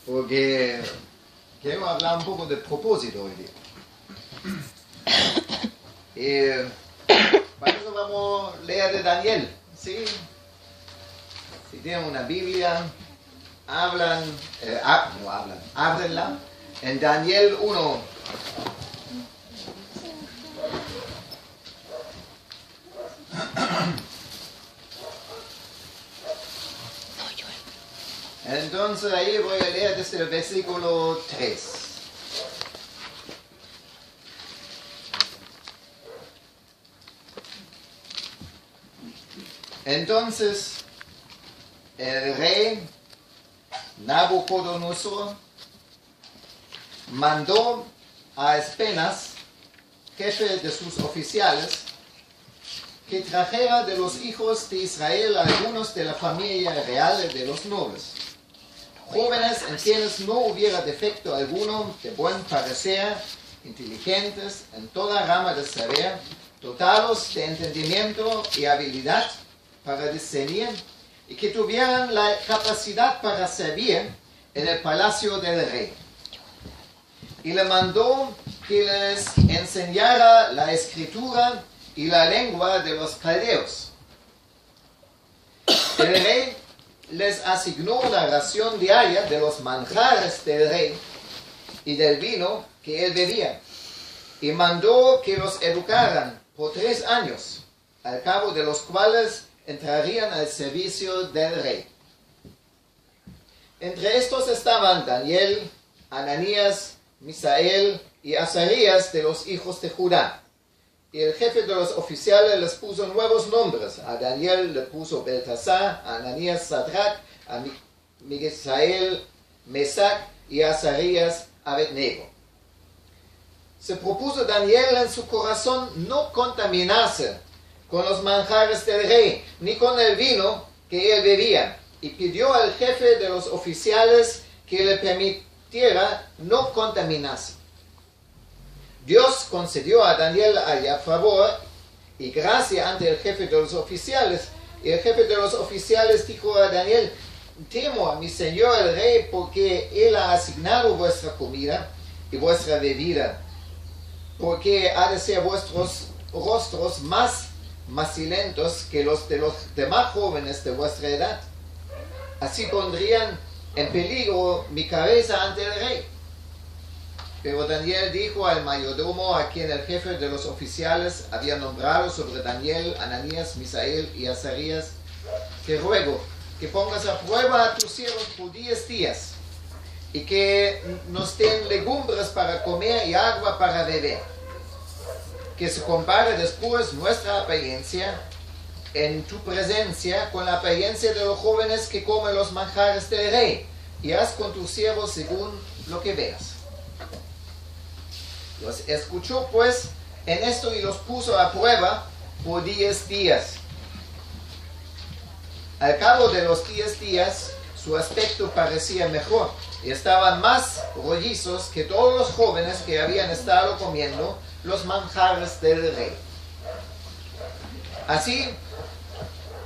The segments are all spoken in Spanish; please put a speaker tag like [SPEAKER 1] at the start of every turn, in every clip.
[SPEAKER 1] porque quiero hablar un poco de propósito hoy día. Para eso vamos a leer de Daniel, ¿sí? Si tienen una Biblia, ábrenla en Daniel 1. Entonces ahí voy a leer desde el versículo 3. Entonces el rey Nabucodonosor mandó a Espenas, jefe de sus oficiales, que trajera de los hijos de Israel algunos de la familia real de los nobles, jóvenes en quienes no hubiera defecto alguno, de buen parecer, inteligentes en toda rama de saber, dotados de entendimiento y habilidad para discernir, y que tuvieran la capacidad para servir en el palacio del rey. Y le mandó que les enseñara la escritura y la lengua de los caldeos. El rey les asignó la ración diaria de los manjares del rey y del vino que él bebía, y mandó que los educaran por 3 años, al cabo de los cuales entrarían al servicio del rey. Entre estos estaban Daniel, Ananías, Misael y Azarías de los hijos de Judá. Y el jefe de los oficiales les puso nuevos nombres. A Daniel le puso Beltasar, a Ananías Sadrach, a Misael Mesac y a Azarías Abednego. Se propuso Daniel en su corazón no contaminarse con los manjares del rey, ni con el vino que él bebía, y pidió al jefe de los oficiales que le permitiera no contaminarse. Dios concedió a Daniel allá favor y gracia ante el jefe de los oficiales, y el jefe de los oficiales dijo a Daniel: temo a mi señor el rey, porque él ha asignado vuestra comida y vuestra bebida, porque ha de ser vuestros rostros más macilentos que los de los demás jóvenes de vuestra edad. Así pondrían en peligro mi cabeza ante el rey. Pero Daniel dijo al mayordomo, a quien el jefe de los oficiales había nombrado sobre Daniel, Ananías, Misael y Azarías: te ruego que pongas a prueba a tus siervos por 10 días, y que nos den legumbres para comer y agua para beber. Que se compare después nuestra apariencia en tu presencia con la apariencia de los jóvenes que comen los manjares del rey, y haz con tus siervos según lo que veas. Los escuchó pues en esto y los puso a prueba por 10 días. Al cabo de los 10 días, su aspecto parecía mejor, y estaban más rollizos que todos los jóvenes que habían estado comiendo los manjares del rey. Así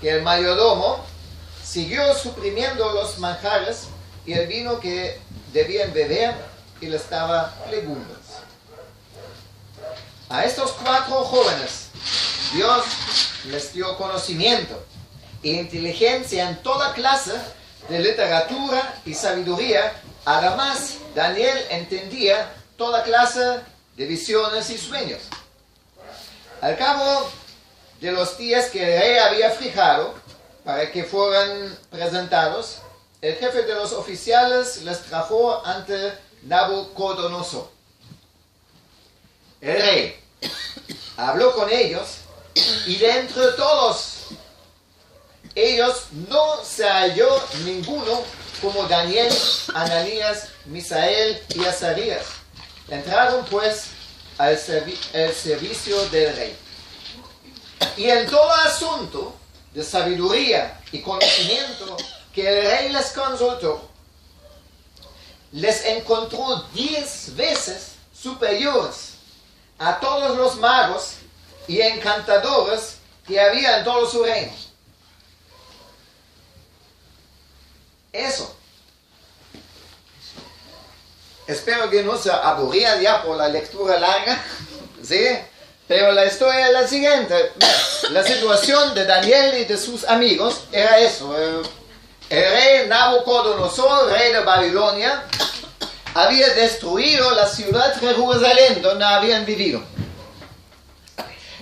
[SPEAKER 1] que el mayordomo siguió suprimiendo los manjares y el vino que debían beber, y les daba legumbres. A estos 4 jóvenes Dios les dio conocimiento e inteligencia en toda clase de literatura y sabiduría. Además, Daniel entendía toda clase de visiones y sueños. Al cabo de los días que el rey había fijado para que fueran presentados, el jefe de los oficiales les trajo ante Nabucodonosor. El rey habló con ellos, y de entre todos ellos no se halló ninguno como Daniel, Ananías, Misael y Azarías. Entraron pues al servicio del rey. Y en todo asunto de sabiduría y conocimiento que el rey les consultó, les encontró 10 veces superiores a todos los magos y encantadores que había en todo su reino. Espero que no se aburrían ya por la lectura larga, ¿sí? Pero la historia es la siguiente. La situación de Daniel y de sus amigos era eso. El rey Nabucodonosor, rey de Babilonia, había destruido la ciudad de Jerusalén, donde habían vivido.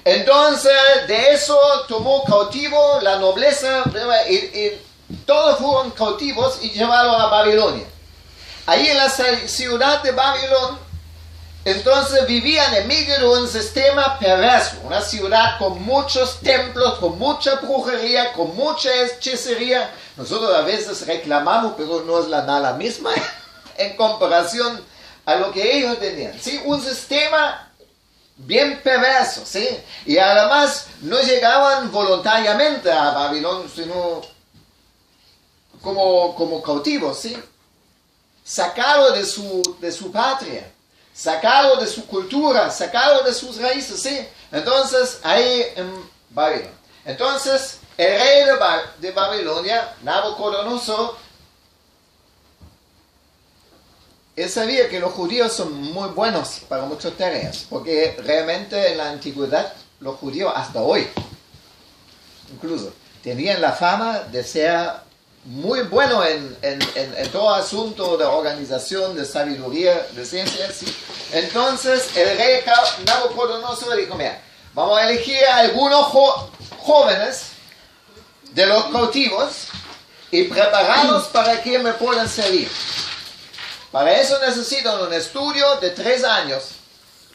[SPEAKER 1] Entonces, de eso tomó cautivo la nobleza, y todos fueron cautivos y llevados a Babilonia. Ahí en la ciudad de Babilonia, entonces vivían en medio de un sistema perverso, una ciudad con muchos templos, con mucha brujería, con mucha hechicería. Nosotros a veces reclamamos, pero no es nada misma en comparación a lo que ellos tenían. ¿Sí? Un sistema bien perverso, ¿sí? Y además no llegaban voluntariamente a Babilonia, sino como cautivos, ¿sí? Sacado de su patria, sacado de su cultura, sacado de sus raíces, ¿sí? Entonces, ahí en Babilonia. Entonces, el rey de Babilonia, Nabucodonosor, él sabía que los judíos son muy buenos para muchas tareas, porque realmente en la antigüedad, los judíos hasta hoy, incluso, tenían la fama de ser muy bueno en todo asunto de organización, de sabiduría, de ciencia. ¿Sí? Entonces el rey Nabucodonosor dijo, mira, vamos a elegir a algunos jóvenes de los cautivos y prepararlos para que me puedan servir. Para eso necesitan un estudio de 3 años.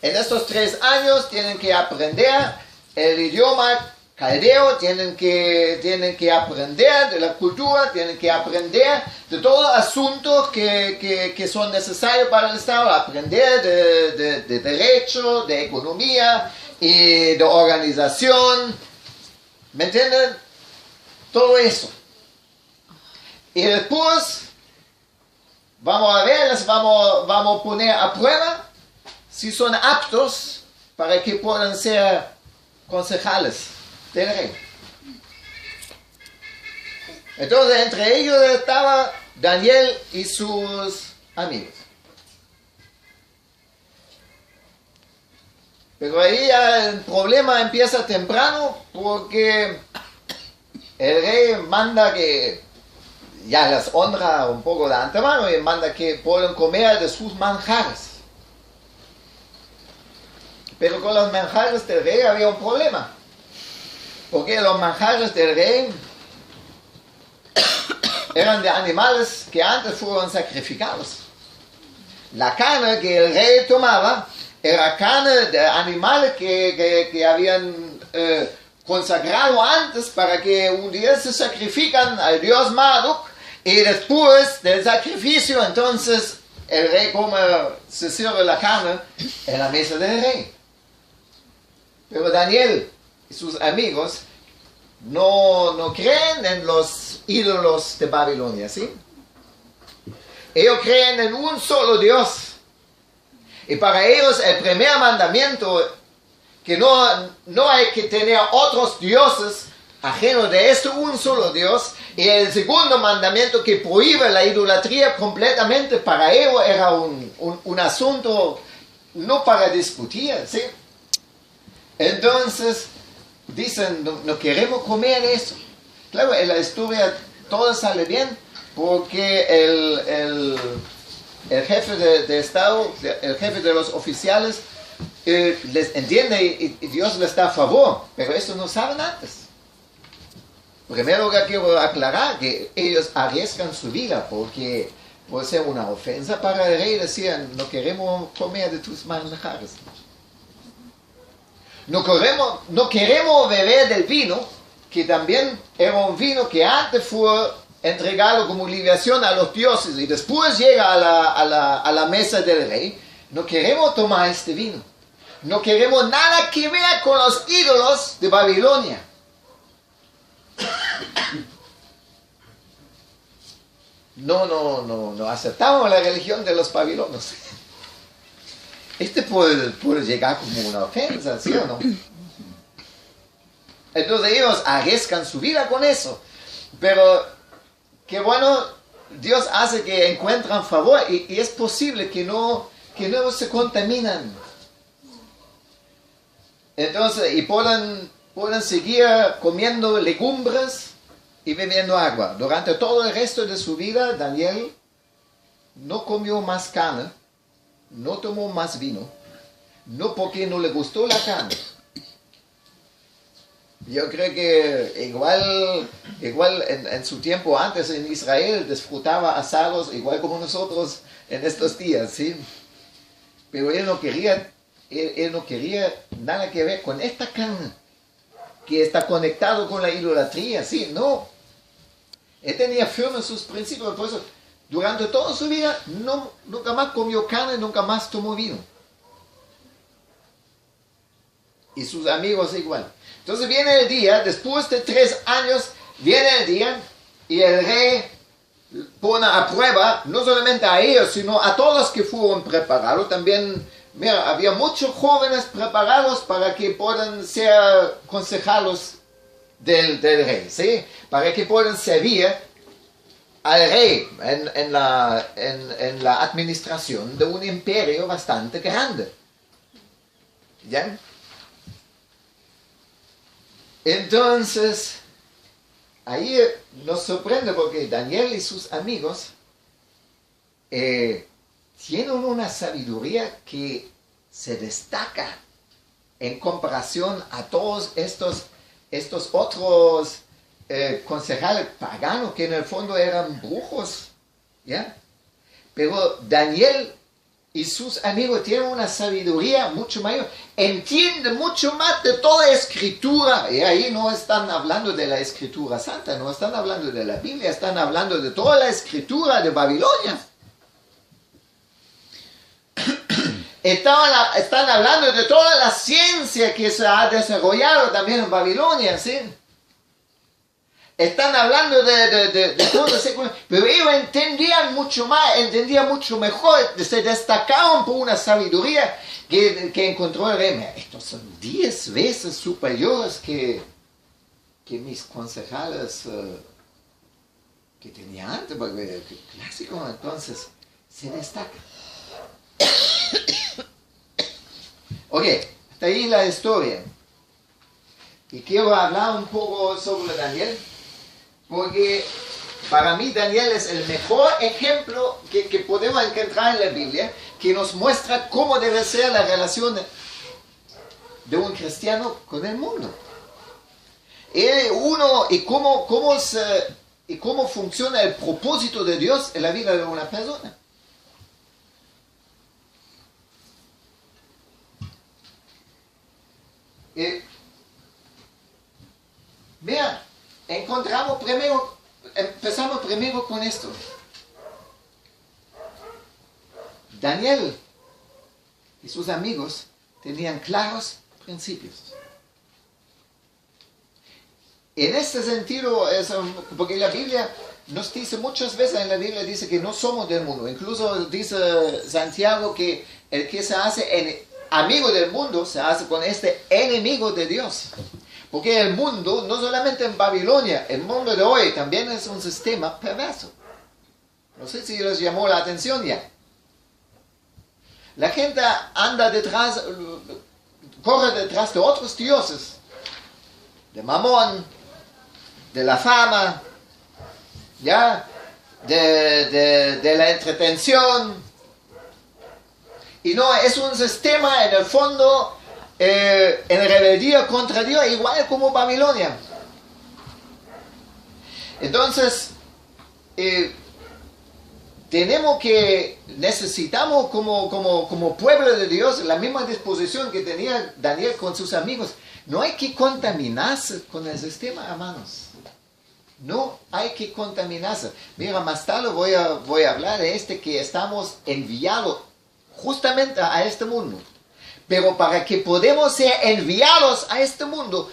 [SPEAKER 1] En estos 3 años tienen que aprender el idioma caldeo, tienen que aprender de la cultura, tienen que aprender de todos los asuntos que son necesarios para el Estado, aprender de derecho, de economía y de organización, ¿me entienden? Todo eso. Y después vamos a verles, vamos a poner a prueba si son aptos para que puedan ser concejales del rey. Entonces entre ellos estaba Daniel y sus amigos. Pero ahí ya el problema empieza temprano, porque el rey manda que ya les honra un poco de antemano y manda que puedan comer de sus manjares. Pero con los manjares del rey había un problema, porque los manjares del rey eran de animales que antes fueron sacrificados. La carne que el rey tomaba era carne de animales que habían consagrado antes para que un día se sacrifican al dios Marduk, y después del sacrificio entonces el rey se sirve la carne en la mesa del rey. Pero Daniel y sus amigos no creen en los ídolos de Babilonia, ¿sí? Ellos creen en un solo Dios. Y para ellos el primer mandamiento, que no hay que tener otros dioses ajenos de este un solo Dios. Y el segundo mandamiento, que prohíbe la idolatría completamente, para ellos era un asunto no para discutir, ¿sí? Entonces dicen, no queremos comer eso. Claro, en la historia todo sale bien, porque el jefe de Estado, el jefe de los oficiales, les entiende y Dios les da a favor, pero eso no saben antes. Primero que quiero aclarar que ellos arriesgan su vida, porque puede ser una ofensa para el rey decir, no queremos comer de tus manjares. No queremos beber del vino, que también era un vino que antes fue entregado como libación a los dioses y después llega a la mesa del rey. No queremos tomar este vino. No queremos nada que ver con los ídolos de Babilonia. No aceptamos la religión de los babilonios. Puede llegar como una ofensa, ¿sí o no? Entonces ellos arriesgan su vida con eso. Pero qué bueno, Dios hace que encuentran favor y es posible que no se contaminan. Entonces, y pueden seguir comiendo legumbres y bebiendo agua. Durante todo el resto de su vida, Daniel no comió más carne, no tomó más vino, no porque no le gustó la carne. Yo creo que igual en su tiempo antes en Israel disfrutaba asados igual como nosotros en estos días, ¿sí? Pero él no quería nada que ver con esta carne que está conectado con la idolatría, ¿sí? No. Él tenía firmes sus principios, por eso durante toda su vida nunca más comió carne, nunca más tomó vino. Y sus amigos igual. Entonces viene el día, después de 3 años, viene el día y el rey pone a prueba no solamente a ellos, sino a todos los que fueron preparados. También, mira, había muchos jóvenes preparados para que puedan ser consejeros del rey, ¿sí? Para que puedan servir al rey en la administración de un imperio bastante grande. ¿Ya? Entonces, ahí nos sorprende porque Daniel y sus amigos tienen una sabiduría que se destaca en comparación a todos estos otros concejales paganos que en el fondo eran brujos, ¿ya? Pero Daniel y sus amigos tienen una sabiduría mucho mayor, entienden mucho más de toda escritura, y ahí no están hablando de la escritura santa, no están hablando de la Biblia, están hablando de toda la escritura de Babilonia. Están hablando de toda la ciencia que se ha desarrollado también en Babilonia, ¿sí? Están hablando de todo ese, pero ellos entendían mucho más, entendían mucho mejor, se destacaban por una sabiduría que encontró el rey. Estos son 10 veces superiores que mis concejales que tenía antes, porque el clásico, entonces se destaca. Ok, hasta ahí la historia. Y quiero hablar un poco sobre Daniel, porque para mí Daniel es el mejor ejemplo que podemos encontrar en la Biblia, que nos muestra cómo debe ser la relación de un cristiano con el mundo. Y cómo funciona el propósito de Dios en la vida de una persona. Vean, empezamos primero con esto. Daniel y sus amigos tenían claros principios. En este sentido, porque la Biblia nos dice muchas veces, dice que no somos del mundo. Incluso dice Santiago que el que se hace amigo del mundo se hace con este enemigo de Dios. Porque el mundo, no solamente en Babilonia, el mundo de hoy también es un sistema perverso. No sé si les llamó la atención ya. La gente corre detrás de otros dioses. De Mamón, de la fama, ¿ya? De la entretención. Y no, es un sistema en el fondo en rebeldía contra Dios, igual como Babilonia. Entonces, necesitamos como pueblo de Dios la misma disposición que tenía Daniel con sus amigos. No hay que contaminarse con el sistema, hermanos. No hay que contaminarse. Mira, más tarde voy a hablar de que estamos enviados justamente a este mundo. Pero para que podamos ser enviados a este mundo,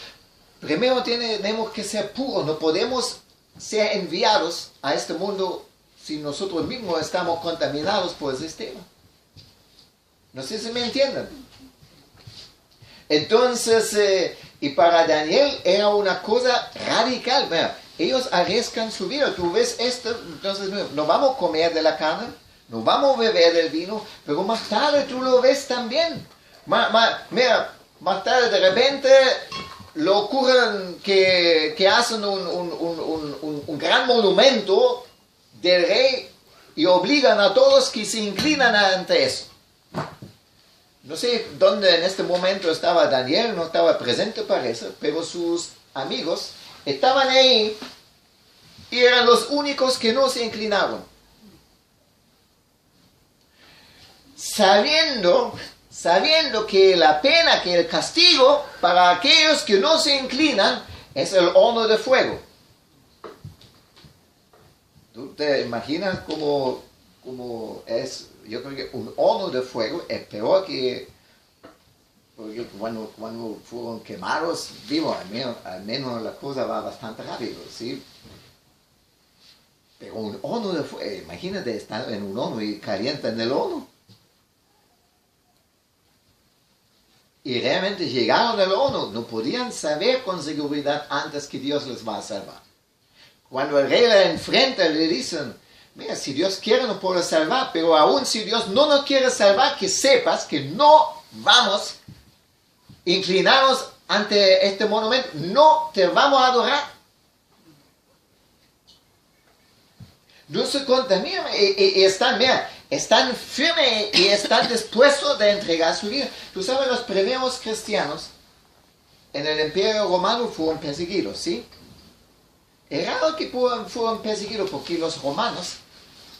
[SPEAKER 1] primero tenemos que ser puros. No podemos ser enviados a este mundo si nosotros mismos estamos contaminados por el sistema. No sé si me entienden. Entonces, y para Daniel era una cosa radical. Mira, ellos arriesgan su vida. Tú ves esto, entonces no vamos a comer de la carne, no vamos a beber del vino, pero más tarde tú lo ves también. Mira, más tarde de repente lo ocurren que hacen un gran monumento del rey y obligan a todos que se inclinan ante eso. No sé dónde en este momento estaba Daniel, no estaba presente parece, pero sus amigos estaban ahí y eran los únicos que no se inclinaron. Sabiendo que la pena, que el castigo para aquellos que no se inclinan es el horno de fuego. ¿Tú te imaginas cómo es? Yo creo que un horno de fuego es peor que porque cuando fueron quemados, digo, al menos la cosa va bastante rápido, ¿sí? Pero un horno de fuego, imagínate estar en un horno y calienta en el horno. Y realmente llegaron al horno, no podían saber con seguridad antes que Dios les va a salvar. Cuando el rey le enfrenta, le dicen, mira, si Dios quiere nos puede salvar, pero aún si Dios no nos quiere salvar, que sepas que no vamos a inclinarnos ante este monumento, no te vamos a adorar. No se contaminan y están firmes y están dispuestos de entregar su vida. Tú sabes, los primeros cristianos en el Imperio Romano fueron perseguidos, ¿sí? Es raro que fueron perseguidos porque los romanos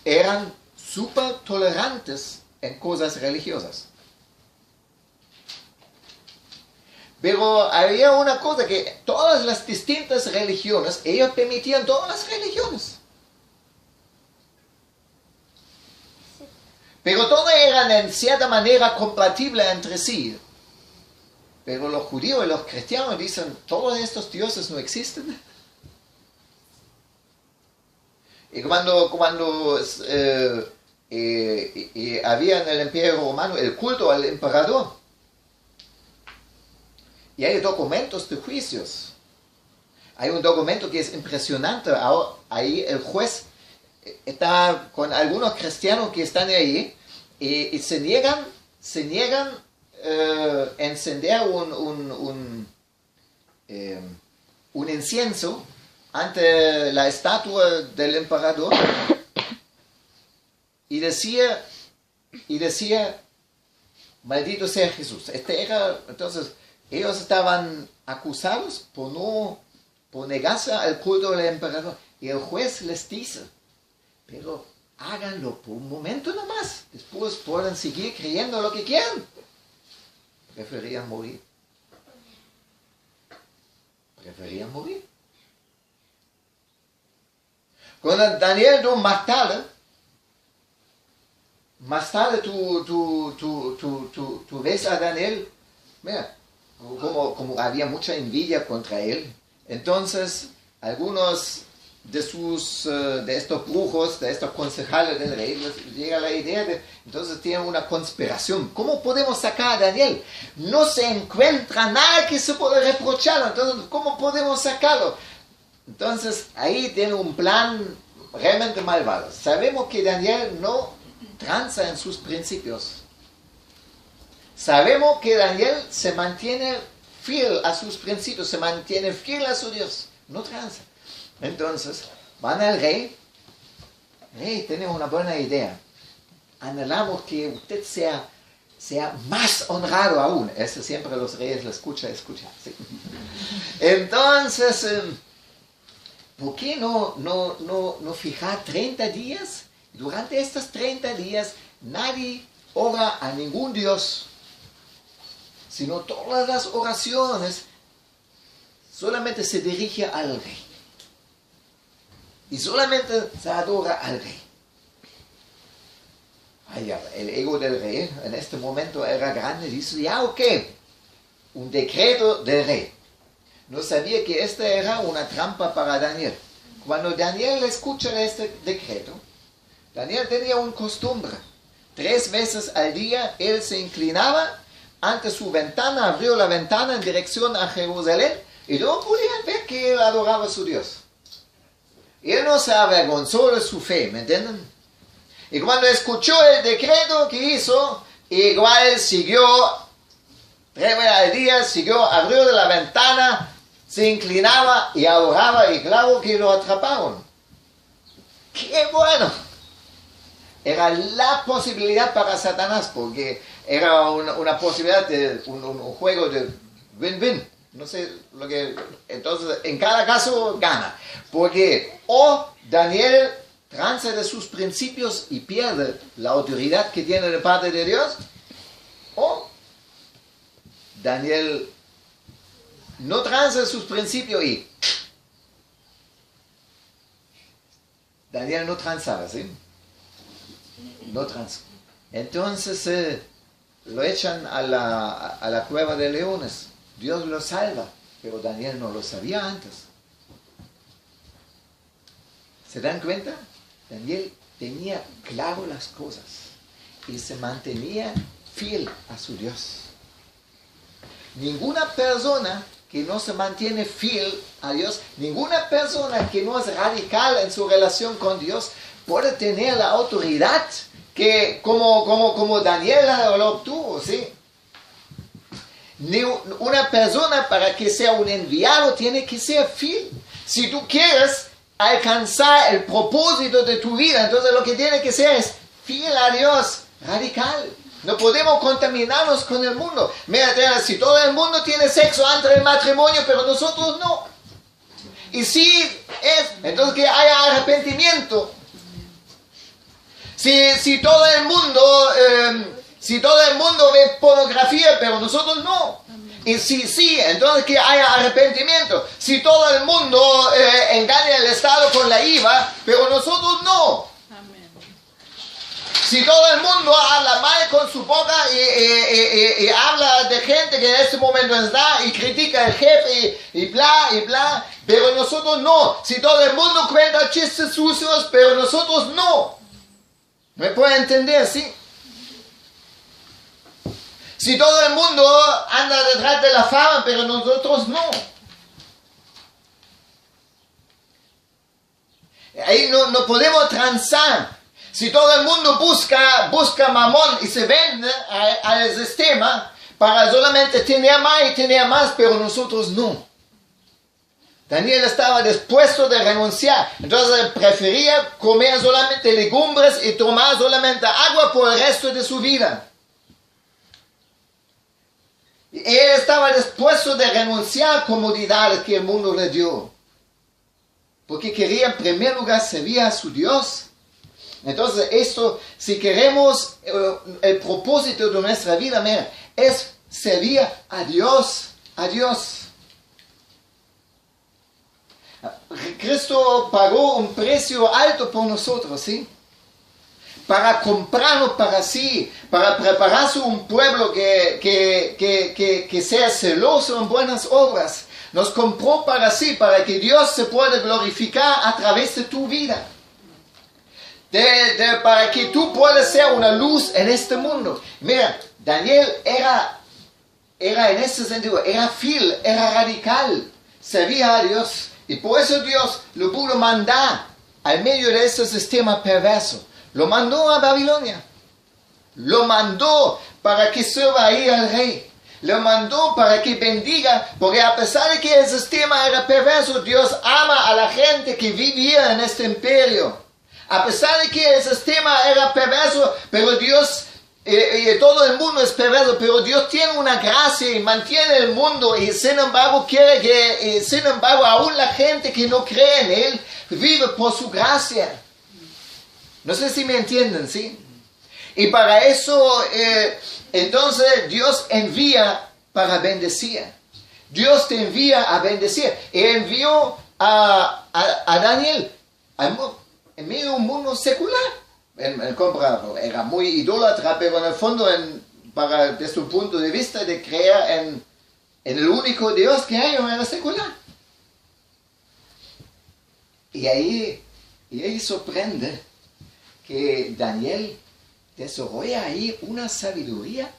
[SPEAKER 1] eran súper tolerantes en cosas religiosas. Pero había una cosa que todas las distintas religiones, ellos permitían todas las religiones. Pero todos eran en cierta manera compatibles entre sí. Pero los judíos y los cristianos dicen, todos estos dioses no existen. Y cuando había en el Imperio Romano el culto al emperador, y hay documentos de juicios. Hay un documento que es impresionante. Ahí el juez está con algunos cristianos que están ahí y se niegan a encender un incienso ante la estatua del emperador y decía maldito sea Jesús. Entonces ellos estaban acusados por negarse al culto del emperador y el juez les dice, pero háganlo por un momento nomás, después pueden seguir creyendo lo que quieran. Preferían morir. Cuando Daniel, más tarde tú ves a Daniel, mira, como había mucha envidia contra él. Entonces, algunos de estos brujos, de estos concejales del rey, les llega la idea de, entonces tienen una conspiración. ¿Cómo podemos sacar a Daniel? No se encuentra nada que se pueda reprocharlo, entonces, ¿cómo podemos sacarlo? Entonces, ahí tiene un plan realmente malvado. Sabemos que Daniel no tranza en sus principios. Sabemos que Daniel se mantiene fiel a sus principios, se mantiene fiel a su Dios, no tranza. Entonces, van al rey, tenemos una buena idea, anhelamos que usted sea más honrado aún. Eso siempre los reyes lo escuchan, ¿sí? Entonces, ¿por qué no fijar 30 días? Durante estos 30 días nadie ora a ningún Dios, sino todas las oraciones solamente se dirigen al rey. Y solamente se adora al rey. El ego del rey en este momento era grande. Dice, ya ok, un decreto del rey. No sabía que esta era una trampa para Daniel. Cuando Daniel escucha este decreto, Daniel tenía una costumbre. 3 veces al día él se inclinaba ante su ventana, abrió la ventana en dirección a Jerusalén y luego podían ver que él adoraba a su Dios. Y él no se avergonzó de su fe, ¿me entienden? Y cuando escuchó el decreto que hizo, igual siguió 3 veces al día, siguió, abrió de la ventana, se inclinaba y adoraba, y claro que lo atraparon. ¡Qué bueno! Era la posibilidad para Satanás, porque era una posibilidad de un juego de win-win. No sé lo que... Entonces, en cada caso, gana. Porque o Daniel tranza de sus principios y pierde la autoridad que tiene de parte de Dios, o Daniel no tranza de sus principios y Daniel no transaba, ¿sí? No tranza. Entonces lo echan a la cueva de leones. Dios lo salva, pero Daniel no lo sabía antes. ¿Se dan cuenta? Daniel tenía claro las cosas y se mantenía fiel a su Dios. Ninguna persona que no se mantiene fiel a Dios, ninguna persona que no es radical en su relación con Dios, puede tener la autoridad que como Daniel lo obtuvo, ¿sí? Una persona, para que sea un enviado, tiene que ser fiel. Si tú quieres alcanzar el propósito de tu vida, entonces lo que tiene que ser es fiel a Dios, radical. No podemos contaminarnos con el mundo. Mira, si todo el mundo tiene sexo antes del matrimonio, pero nosotros no. Y si es, entonces que haya arrepentimiento. Si todo el mundo ve pornografía, pero nosotros no. Y sí, entonces que haya arrepentimiento. Si todo el mundo engaña al Estado con la IVA, pero nosotros no. Si todo el mundo habla mal con su boca y habla de gente que en este momento está y critica al jefe y bla, pero nosotros no. Si todo el mundo cuenta chistes sucios, pero nosotros no. ¿Me pueden entender? ¿Sí? Si todo el mundo anda detrás de la fama, pero nosotros no. Ahí no podemos transar. Si todo el mundo busca mamón y se vende al sistema para solamente tener más, pero nosotros no. Daniel estaba dispuesto de renunciar, entonces prefería comer solamente legumbres y tomar solamente agua por el resto de su vida. Él estaba dispuesto de renunciar a comodidades que el mundo le dio, porque quería en primer lugar servir a su Dios. Entonces esto, si queremos el propósito de nuestra vida, mira, es servir a Dios, Cristo pagó un precio alto por nosotros, ¿sí? Para comprarnos para sí, para prepararse un pueblo que sea celoso en buenas obras. Nos compró para sí, para que Dios se pueda glorificar a través de tu vida. Para que tú puedas ser una luz en este mundo. Mira, Daniel era en ese sentido, era fiel, era radical, servía a Dios. Y por eso Dios lo pudo mandar al medio de ese sistema perverso. Lo mandó a Babilonia. Lo mandó para que sirva ahí al rey. Lo mandó para que bendiga, porque a pesar de que el sistema era perverso, Dios ama a la gente que vivía en este imperio. A pesar de que el sistema era perverso, pero Dios, todo el mundo es perverso, pero Dios tiene una gracia y mantiene el mundo, y sin embargo quiere que, sin embargo, aún la gente que no cree en Él, vive por su gracia. No sé si me entienden, ¿sí? Y para eso, entonces Dios envía para bendecir. Dios te envía a bendecir. Y envió a Daniel en medio de un mundo secular. Era muy idólatra, pero en el fondo, desde un punto de vista de creer en el único Dios que hay, era secular. Y ahí sorprende que Daniel desarrolla ahí una sabiduría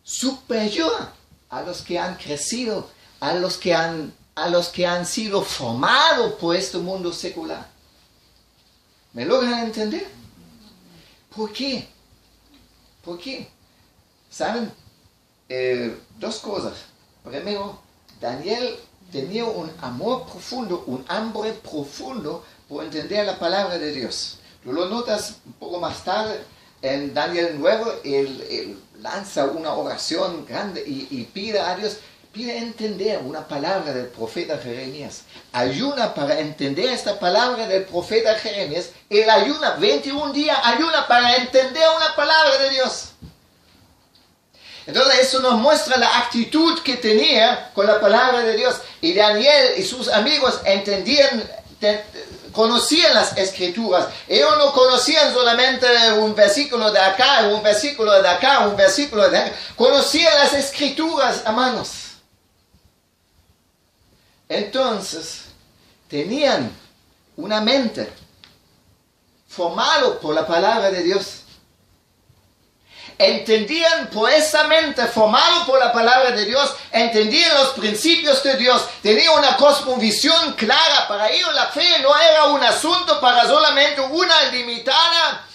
[SPEAKER 1] superior a los que han crecido, a los que han sido formados por este mundo secular. ¿Me logran entender? ¿Por qué? ¿Por qué? ¿Saben? Dos cosas. Primero, Daniel tenía un amor profundo, un hambre profundo por entender la palabra de Dios. Tú lo notas un poco más tarde en Daniel 9, él lanza una oración grande y pide a Dios, pide entender una palabra del profeta Jeremías. Ayuna para entender esta palabra del profeta Jeremías. Él ayuna 21 días, ayuna para entender una palabra de Dios. Entonces eso nos muestra la actitud que tenía con la palabra de Dios. Y Daniel y sus amigos conocían las escrituras. Ellos no conocían solamente un versículo de acá, un versículo de acá, un versículo de acá. Conocían las escrituras, hermanos. Entonces, tenían una mente formada por la palabra de Dios. Entendían por esa mente formada por la palabra de Dios, entendían los principios de Dios, tenían una cosmovisión clara. Para ellos la fe no era un asunto para solamente una limitada,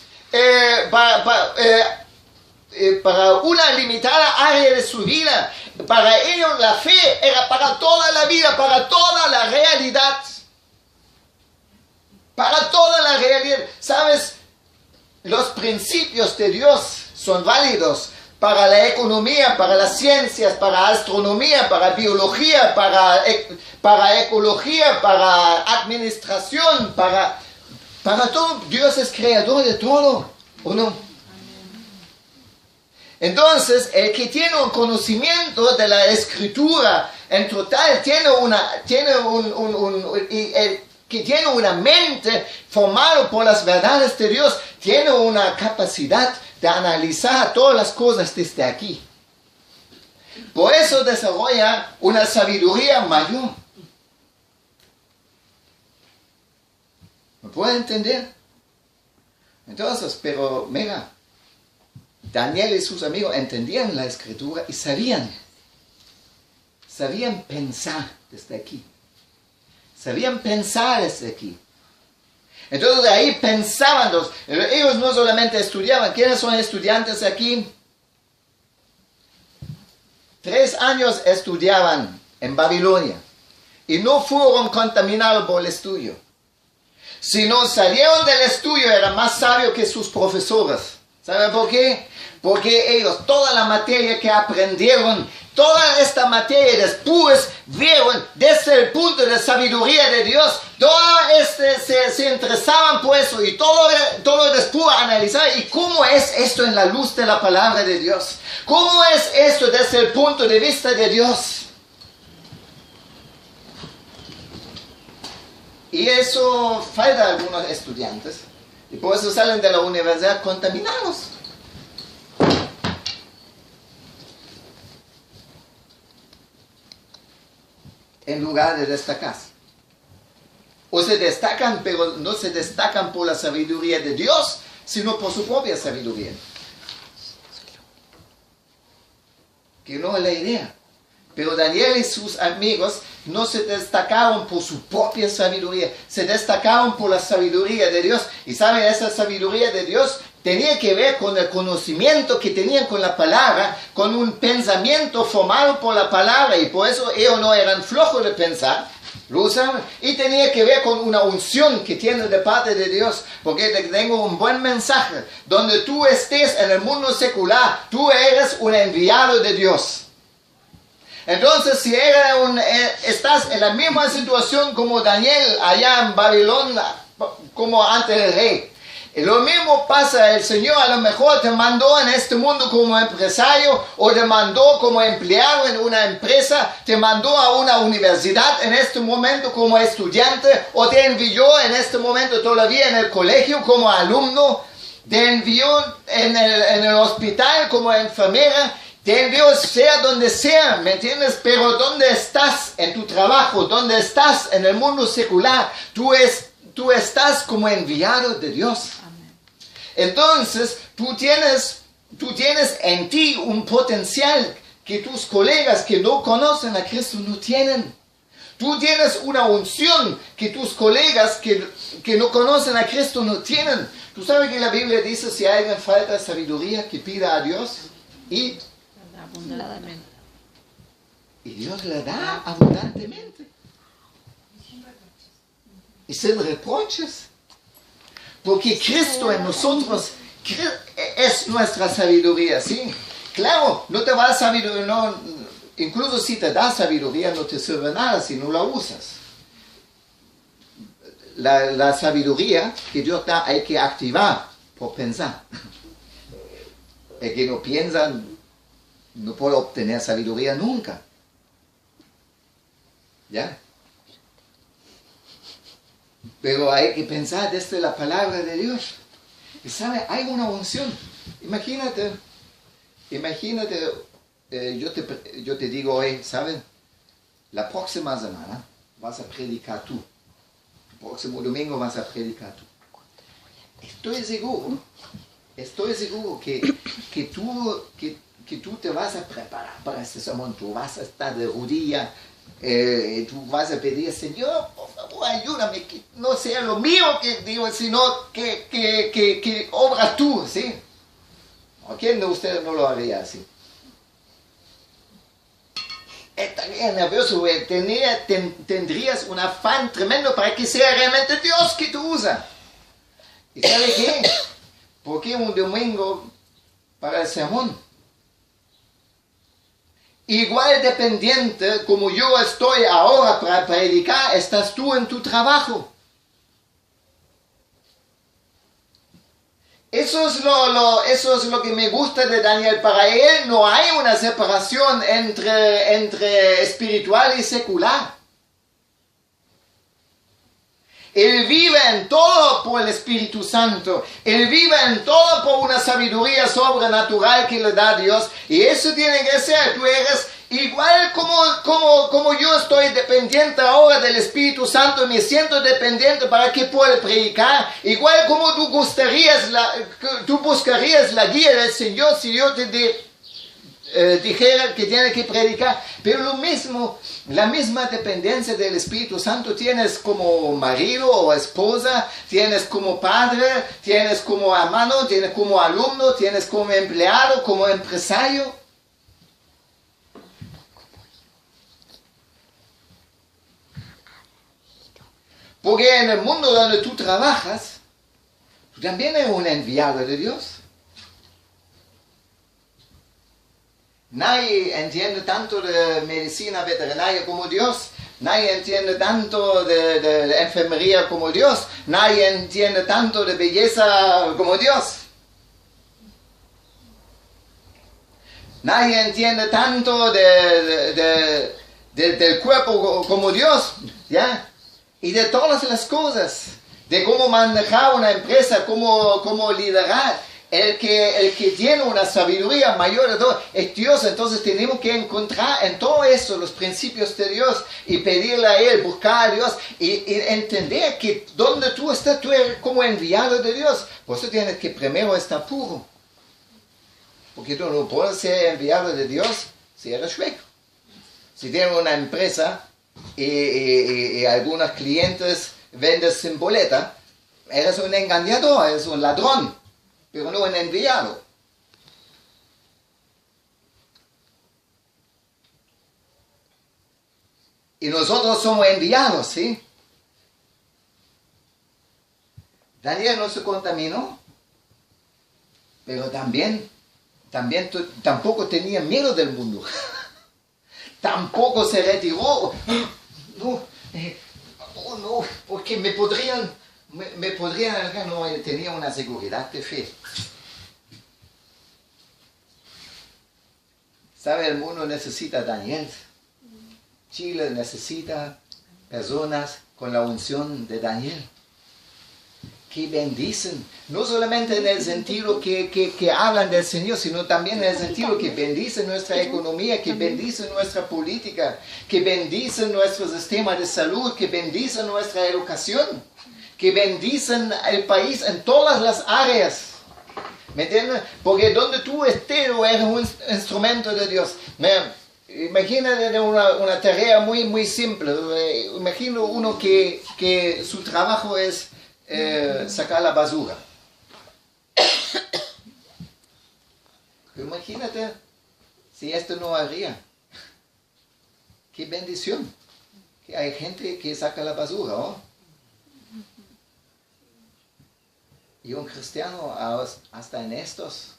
[SPEAKER 1] para una limitada área de su vida. Para ellos la fe era para toda la vida, para toda la realidad. Para toda la realidad. ¿Sabes? Los principios de Dios son válidos para la economía, para las ciencias, para astronomía, para biología, para ecología, para administración, para todo. Dios es creador de todo, ¿o no? Entonces, el que tiene un conocimiento de la escritura en total, el que tiene una mente formada por las verdades de Dios, tiene una capacidad de analizar todas las cosas desde aquí. Por eso desarrolla una sabiduría mayor. ¿Me puede entender? Entonces, pero mira, Daniel y sus amigos entendían la escritura y sabían pensar desde aquí. Sabían pensar desde aquí. Entonces de ahí pensaban ellos no solamente estudiaban. ¿Quiénes son estudiantes aquí? 3 años estudiaban en Babilonia y no fueron contaminados por el estudio. Si no salieron del estudio, eran más sabios que sus profesores. ¿Saben por qué? Porque ellos, toda la materia que aprendieron, toda esta materia después vieron desde el punto de sabiduría de Dios, se interesaban por eso y todo después analizar. ¿Y cómo es esto en la luz de la palabra de Dios? ¿Cómo es esto desde el punto de vista de Dios? Y eso falta a algunos estudiantes. Y por eso salen de la universidad contaminados. En lugar de destacarse. O se destacan, pero no se destacan por la sabiduría de Dios, sino por su propia sabiduría. Que no es la idea. Pero Daniel y sus amigos no se destacaron por su propia sabiduría, se destacaron por la sabiduría de Dios. Y saben, esa sabiduría de Dios tenía que ver con el conocimiento que tenían con la palabra, con un pensamiento formado por la palabra, y por eso ellos no eran flojos de pensar, lo usaban. Y tenía que ver con una unción que tienen de parte de Dios, porque te tengo un buen mensaje. Donde tú estés en el mundo secular, tú eres un enviado de Dios. Entonces, si estás en la misma situación como Daniel allá en Babilonia, como ante el rey, lo mismo pasa. El Señor a lo mejor te mandó en este mundo como empresario, o te mandó como empleado en una empresa, te mandó a una universidad en este momento como estudiante, o te envió en este momento todavía en el colegio como alumno, te envió en el hospital como enfermera. Te envío sea donde sea, ¿me entiendes? Pero ¿dónde estás en tu trabajo? ¿Dónde estás en el mundo secular? Tú estás como enviado de Dios. Amén. Entonces, tú tienes en ti un potencial que tus colegas que no conocen a Cristo no tienen. Tú tienes una unción que tus colegas que no conocen a Cristo no tienen. Tú sabes que la Biblia dice, si a alguien falta sabiduría, que pida a Dios y Dios le da abundantemente. Y sin reproches. Porque Cristo en nosotros es nuestra sabiduría, ¿sí? Claro, no te va a sabiduría, no, incluso si te da sabiduría no te sirve nada si no la usas. La sabiduría que Dios da hay que activar por pensar. El que no piensa no puede obtener sabiduría nunca. ¿Ya? Pero hay que pensar desde la palabra de Dios. Y sabe, hay una unción. Imagínate, yo te digo hoy, ¿sabes? La próxima semana vas a predicar tú. El próximo domingo vas a predicar tú. Estoy seguro que tú te vas a preparar para este sermón. Tú vas a estar de rodillas. Tú vas a pedir, Señor, por favor, ayúdame, que no sea lo mío que digo, sino que obra tú, ¿sí? ¿O quién de ustedes no lo haría así? Estaría nervioso, güey. Tendrías un afán tremendo para que sea realmente Dios que te usa. ¿Y sabe qué? ¿Por qué un domingo para el sermón? Igual dependiente como yo estoy ahora para predicar, estás tú en tu trabajo. Eso es lo que me gusta de Daniel. Para él no hay una separación entre espiritual y secular. Él vive en todo por el Espíritu Santo. Él vive en todo por una sabiduría sobrenatural que le da Dios. Y eso tiene que ser. Tú eres igual como yo estoy dependiente ahora del Espíritu Santo. Me siento dependiente para que pueda predicar. Igual como tú buscarías la guía del Señor si yo te dijera que tiene que predicar. Pero lo mismo, la misma dependencia del Espíritu Santo tienes como marido o esposa, tienes como padre, tienes como hermano, tienes como alumno, tienes como empleado, como empresario. Porque en el mundo donde tú trabajas, tú también eres un enviado de Dios. Nadie entiende tanto de medicina veterinaria como Dios. Nadie entiende tanto de enfermería como Dios. Nadie entiende tanto de belleza como Dios. Nadie entiende tanto del cuerpo como Dios. ¿Ya? Y de todas las cosas. De cómo manejar una empresa, cómo liderar. El que tiene una sabiduría mayor de todo es Dios. Entonces tenemos que encontrar en todo eso los principios de Dios y pedirle a Él, buscar a Dios y entender que donde tú estás, tú eres como enviado de Dios. Por eso tienes que primero estar puro. Porque tú no puedes ser enviado de Dios si eres chueco. Si tienes una empresa y algunos clientes vendes sin boleta, eres un engañador, eres un ladrón. Pero no un enviado. Y nosotros somos enviados, ¿sí? Daniel no se contaminó, pero tampoco tenía miedo del mundo. Tampoco se retiró. No, porque me podrían, no, él tenía una seguridad de fe. ¿Sabe? El mundo necesita a Daniel. Chile necesita personas con la unción de Daniel. Que bendicen, no solamente en el sentido que hablan del Señor, sino también en el sentido que bendicen nuestra economía, que bendicen nuestra política, que bendicen nuestro sistema de salud, que bendicen nuestra educación, que bendicen el país en todas las áreas. ¿Me entiendes? Porque donde tú estés, eres un instrumento de Dios. Imagínate una tarea muy simple. Imagino uno que su trabajo es sacar la basura. Imagínate si esto no haría. Qué bendición. Que hay gente que saca la basura, ¿no? Y un cristiano hasta en estos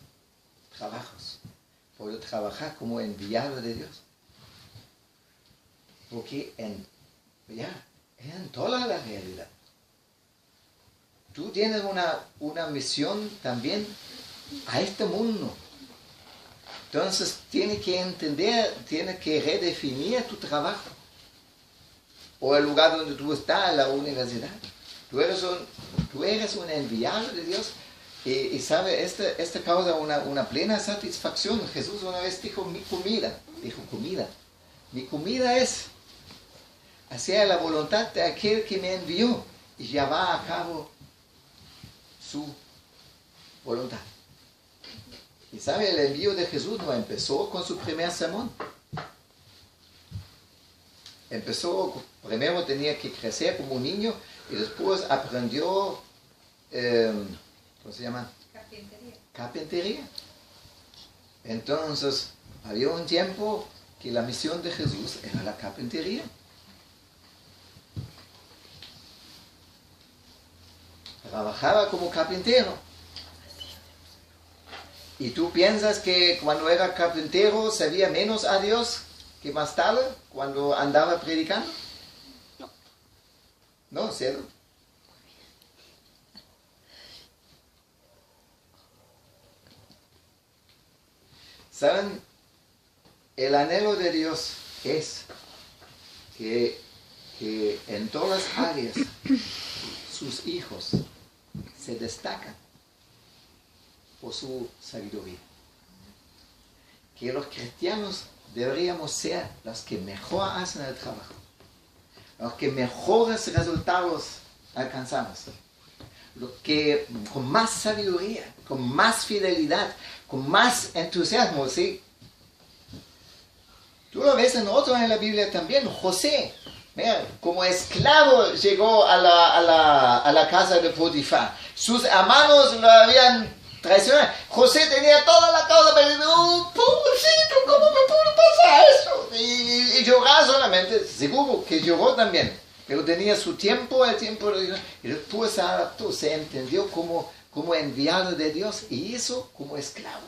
[SPEAKER 1] trabajos puede trabajar como enviado de Dios. Porque en toda la realidad. Tú tienes una misión también a este mundo. Entonces tienes que entender, tienes que redefinir tu trabajo. O el lugar donde tú estás, la universidad. Tú eres un enviado de Dios y sabe, esta causa una plena satisfacción. Jesús una vez dijo, mi comida, mi comida es hacer la voluntad de aquel que me envió y llevar a cabo su voluntad. Y sabe, el envío de Jesús no empezó con su primer sermón. Primero tenía que crecer como un niño y después aprendió, ¿cómo se llama? Carpintería. Entonces, había un tiempo que la misión de Jesús era la carpintería. Trabajaba como carpintero. ¿Y tú piensas que cuando era carpintero sabía menos a Dios que más tarde, cuando andaba predicando? No, ¿cierto? ¿Saben? El anhelo de Dios es que en todas las áreas sus hijos se destacan por su sabiduría. Que los cristianos deberíamos ser los que mejor hacen el trabajo, los que mejores resultados alcanzamos, los que con más sabiduría, con más fidelidad, con más entusiasmo, ¿sí? Tú lo ves en otro en la Biblia también. José, mira, como esclavo llegó a la casa de Potifar. Sus hermanos lo habían traicionado. José tenía toda la causa, pero pobrecito, ¿cómo me pudo pasar eso? Y llorar solamente, seguro que lloró también, pero tenía su tiempo, el tiempo de Dios, y después se adaptó, se entendió como enviado de Dios y hizo como esclavo.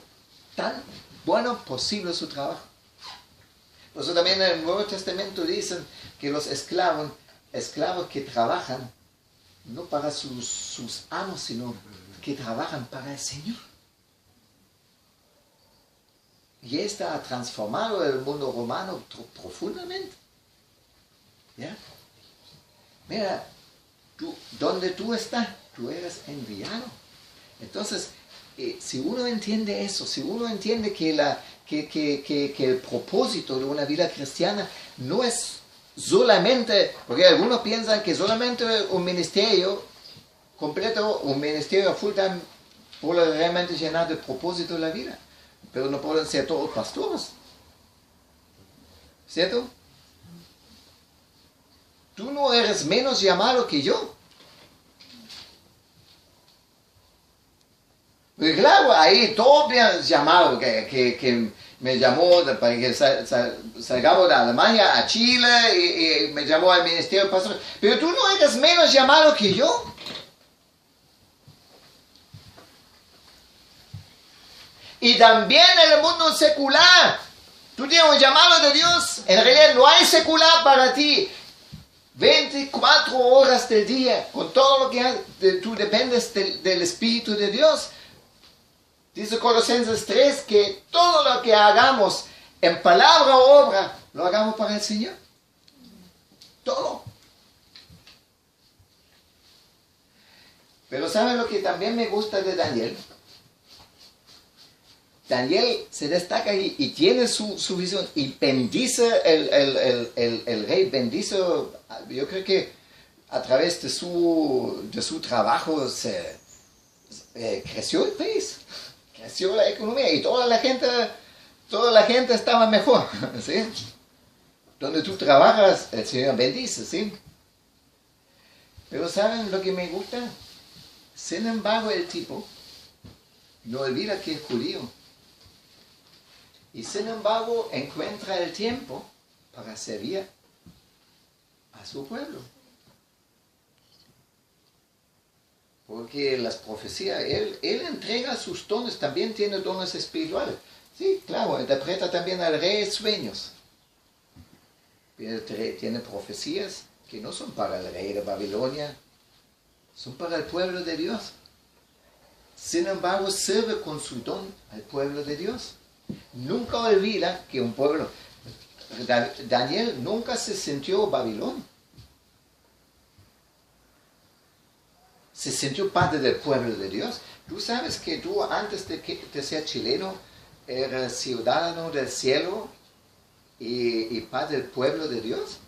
[SPEAKER 1] Tan bueno posible su trabajo. Por eso también en el Nuevo Testamento dicen que los esclavos que trabajan, no para sus amos, sino que trabajan para el Señor. Y esto ha transformado el mundo romano profundamente. ¿Ya? Mira, donde tú estás, tú eres enviado. Entonces, si uno entiende eso, si uno entiende que el propósito de una vida cristiana no es solamente, porque algunos piensan que solamente un ministerio completo, un ministerio full time puede realmente llenar de propósito la vida, pero no pueden ser todos pastores, ¿cierto? Tú no eres menos llamado que yo. Porque claro, ahí todos me han llamado, que me llamó para que salgamos de Alemania a Chile y me llamó al ministerio pastoral. Pero tú no eres menos llamado que yo. Y también en el mundo secular, tú tienes un llamado de Dios. En realidad no hay secular para ti. 24 horas del día, con todo lo que tú dependes del Espíritu de Dios. Dice Colosenses 3 que todo lo que hagamos en palabra o obra, lo hagamos para el Señor. Todo. Pero ¿saben lo que también me gusta de Daniel? Daniel se destaca y tiene su visión y bendice el rey, bendice, yo creo que a través de su trabajo creció el país. Creció la economía y toda la gente toda la gente estaba mejor, ¿sí? Donde tú trabajas, el Señor bendice, ¿sí? Pero ¿saben lo que me gusta? Sin embargo, el tipo no olvida que es judío. Y sin embargo, encuentra el tiempo para servir a su pueblo. Porque las profecías, él entrega sus dones, también tiene dones espirituales. Sí, claro, interpreta también al rey sueños. Pero tiene profecías que no son para el rey de Babilonia, son para el pueblo de Dios. Sin embargo, sirve con su don al pueblo de Dios. Nunca olvida que un pueblo, Daniel nunca se sintió Babilón. Se sintió parte del pueblo de Dios. Tú sabes que tú antes de ser chileno eras ciudadano del cielo y parte del pueblo de Dios.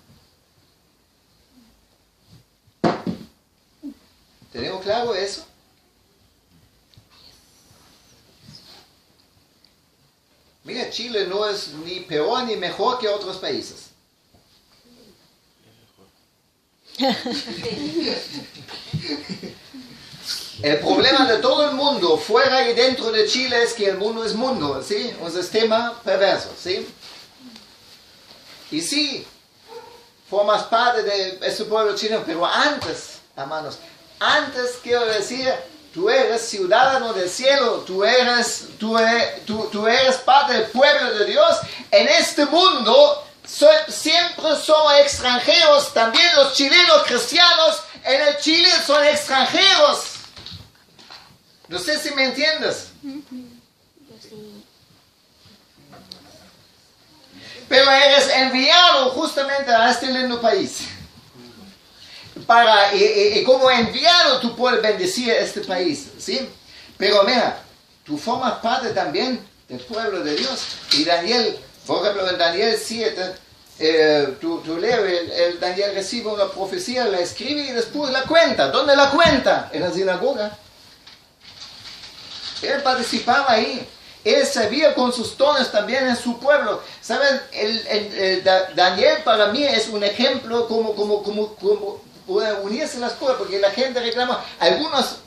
[SPEAKER 1] ¿Tenemos claro eso? Mira, Chile no es ni peor ni mejor que otros países. El problema de todo el mundo, fuera y dentro de Chile, es que el mundo es mundo, ¿sí? Un sistema perverso, ¿sí? Y sí, formas parte de este pueblo chileno, pero antes, hermanos, antes quiero decir, tú eres ciudadano del cielo, tú eres parte del pueblo de Dios. En este mundo siempre somos extranjeros, también los chilenos cristianos en el Chile son extranjeros. No sé si me entiendes. Pero eres enviado justamente a este lindo país. Y como enviado tú puedes bendecir este país, ¿sí? Pero mira, tú formas parte también del pueblo de Dios. Y Daniel, por ejemplo, en Daniel 7, tú lees, Daniel recibe una profecía, la escribe y después la cuenta. ¿Dónde la cuenta? En la sinagoga. Él participaba ahí. Él servía con sus dones también en su pueblo. ¿Saben? Daniel para mí es un ejemplo como unirse las cosas, porque la gente reclama, algunos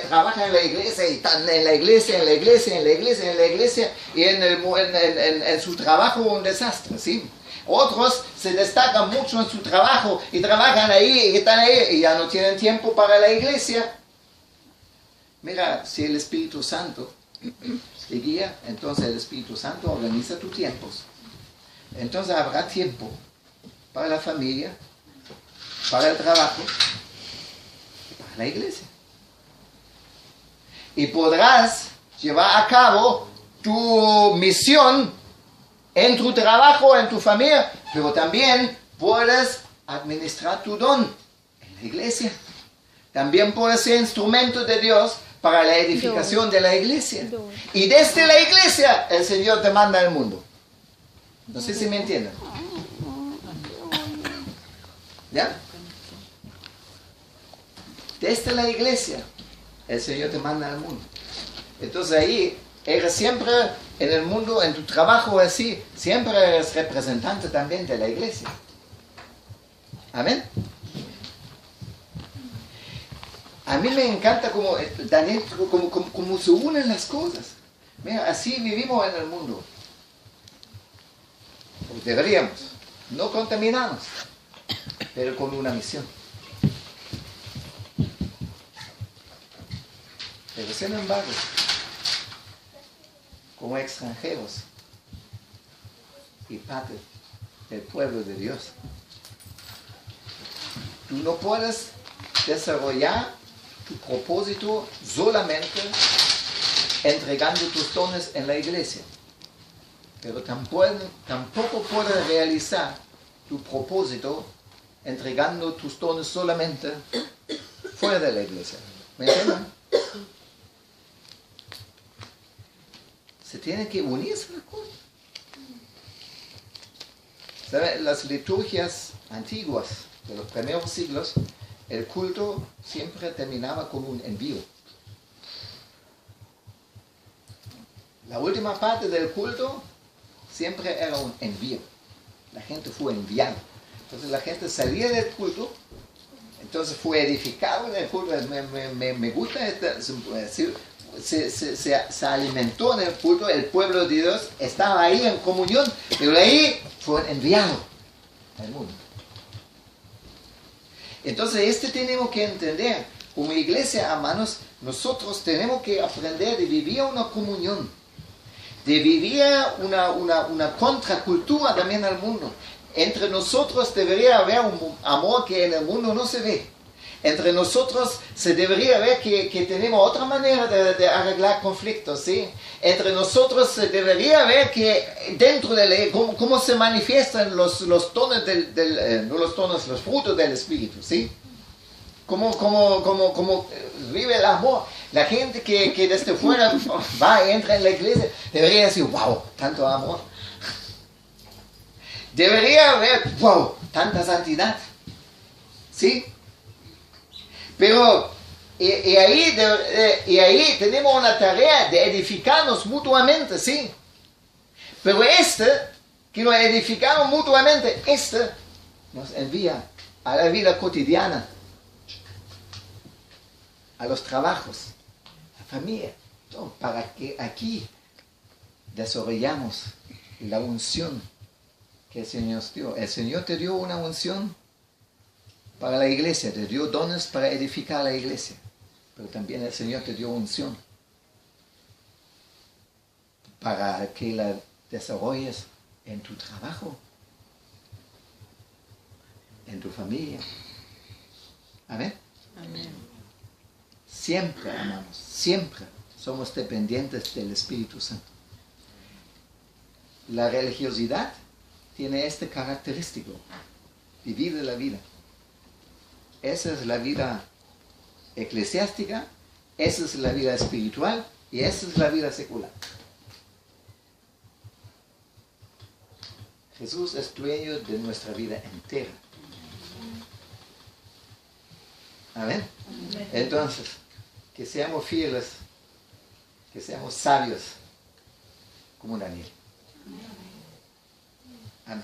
[SPEAKER 1] trabajan en la iglesia y están en la iglesia, y en su trabajo un desastre, ¿sí? Otros se destacan mucho en su trabajo y trabajan ahí y están ahí y ya no tienen tiempo para la iglesia. Mira, si el Espíritu Santo te guía, entonces el Espíritu Santo organiza tus tiempos. Entonces habrá tiempo para la familia, para el trabajo y para la iglesia. Y podrás llevar a cabo tu misión en tu trabajo, en tu familia, pero también puedes administrar tu don en la iglesia. También puedes ser instrumento de Dios para la edificación de la iglesia. Y desde la iglesia el Señor te manda al mundo. No sé si me entienden. ¿Ya? Desde la iglesia el Señor te manda al mundo. Entonces ahí eres siempre en el mundo, en tu trabajo así, siempre eres representante también de la iglesia. Amén. A mí me encanta como Daniel, como se unen las cosas. Mira, así vivimos en el mundo. Pues deberíamos. No contaminamos, pero con una misión. Pero sin embargo, como extranjeros y parte del pueblo de Dios, tú no puedes desarrollar tu propósito solamente entregando tus dones en la iglesia, pero tampoco puedes realizar tu propósito entregando tus dones solamente fuera de la iglesia. ¿Me entienden? Se tienen que unirse las cosas. ¿Saben? Las liturgias antiguas de los primeros siglos, el culto siempre terminaba con un envío. La última parte del culto siempre era un envío. La gente fue enviada. Entonces la gente salía del culto, entonces fue edificado en el culto. Me gusta decir, se alimentó en el culto, el pueblo de Dios estaba ahí en comunión, pero de ahí fue enviado al mundo. Entonces tenemos que entender, como iglesia, hermanos, nosotros tenemos que aprender de vivir una comunión, de vivir una contracultura también al mundo. Entre nosotros debería haber un amor que en el mundo no se ve. Entre nosotros se debería ver que tenemos otra manera de arreglar conflictos, ¿sí? Entre nosotros se debería ver que dentro de cómo se manifiestan los dones no los dones, los frutos del Espíritu, ¿sí? Cómo vive el amor. La gente que desde fuera va y entra en la iglesia debería decir, wow, tanto amor. Debería haber, wow, tanta santidad, ¿sí? Pero, y ahí tenemos una tarea de edificarnos mutuamente, ¿sí? Pero que nos edificamos mutuamente, nos envía a la vida cotidiana, a los trabajos, a la familia, todo, para que aquí desarrollamos la unción que el Señor nos dio. El Señor te dio una unción para la iglesia, te dio dones para edificar la iglesia, pero también el Señor te dio unción para que la desarrolles en tu trabajo, en tu familia. Amén.
[SPEAKER 2] Amén.
[SPEAKER 1] Siempre, hermanos, siempre somos dependientes del Espíritu Santo. La religiosidad tiene este característico, vivir de la vida. Esa es la vida eclesiástica, esa es la vida espiritual y esa es la vida secular. Jesús es dueño de nuestra vida entera. Amén. Entonces, que seamos fieles, que seamos sabios como Daniel. Amén.